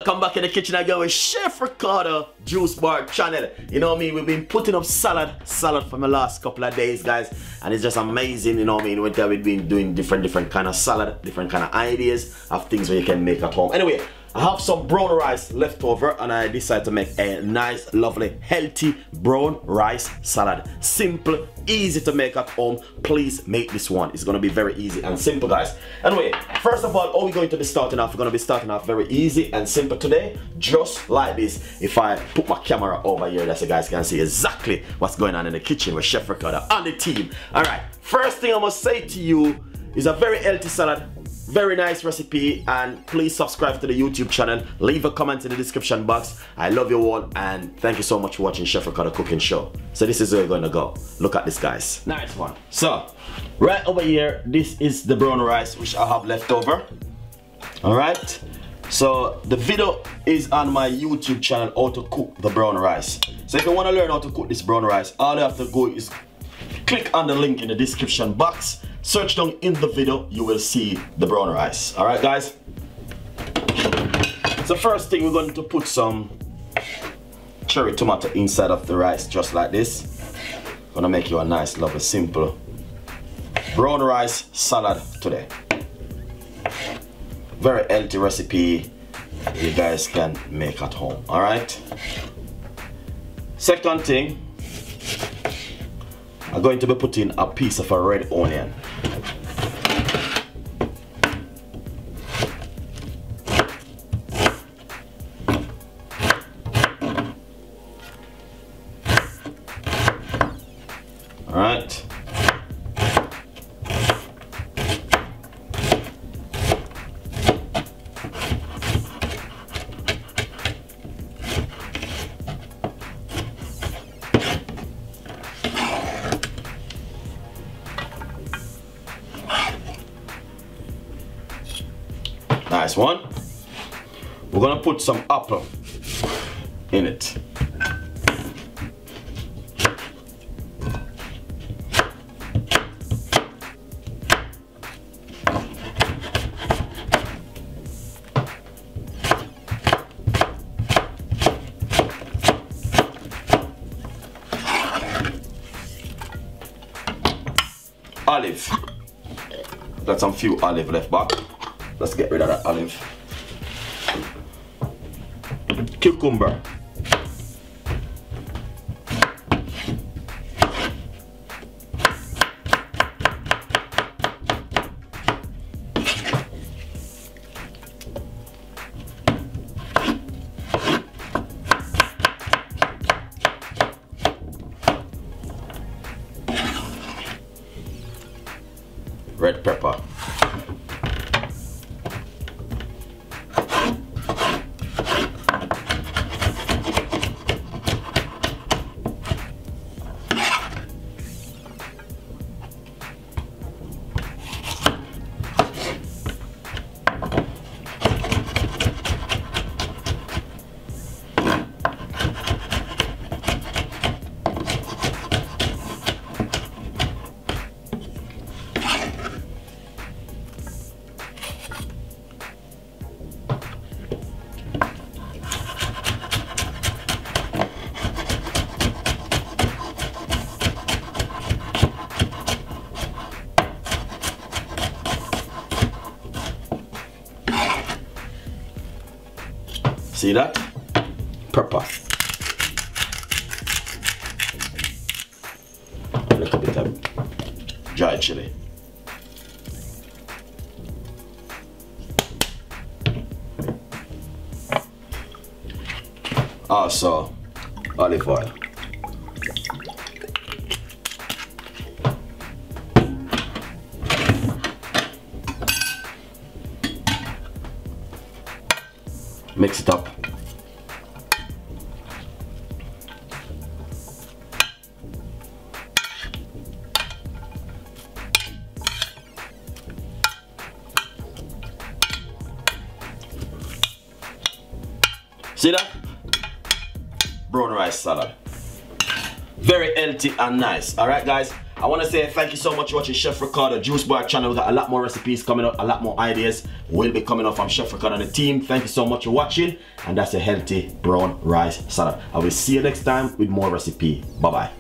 Come back in the kitchen again with Chef Ricardo Juice Bar channel. You know what I mean? We've been putting up salad for the last couple of days, guys, and it's just amazing. You know what I mean? We've been doing different kind of salad, different kind of ideas of things where you can make at home. Anyway, I have some brown rice left over, and I decided to make a nice, lovely, healthy brown rice salad. Simple, easy to make at home. Please make this one. It's gonna be very easy and simple, guys. Anyway, first of all, how we're going to be starting off? We're gonna be starting off very easy and simple today, just like this. If I put my camera over here, so you guys can see exactly what's going on in the kitchen with Chef Ricardo and the team. All right, first thing I must say to you is a very healthy salad. Very nice recipe, and please subscribe to the YouTube channel. Leave a comment in the description box. I love you all, and thank you so much for watching Chef Ricardo Cooking Show. So this is where we're gonna go. Look at this, guys. Nice one. So right over here, this is the brown rice which I have left over. All right. So the video is on my YouTube channel, how to cook the brown rice. So if you want to learn how to cook this brown rice, all you have to go is click on the link in the description box. Search down in the video, you will see the brown rice. Alright, guys? So first thing, we're going to put some cherry tomato inside of the rice, just like this. Gonna make you a nice, lovely, simple brown rice salad today. Very healthy recipe you guys can make at home. Alright? Second thing, I'm going to be putting a piece of a red onion. All right. Nice one. We're gonna put some apple in it. Olive. Got some few olive left back. Let's get rid of that olive. Cucumber. Red pepper. See that? Pepper. A little bit of dry chili. Also, olive oil. Mix it up. See that? Brown rice salad. Very healthy and nice. Alright, guys? I want to say thank you so much for watching Chef Ricardo Juice Bar channel. We got a lot more recipes coming up, a lot more ideas will be coming up from Chef Ricardo and the team. Thank you so much for watching, and that's a healthy brown rice salad. I will see you next time with more recipe. Bye bye.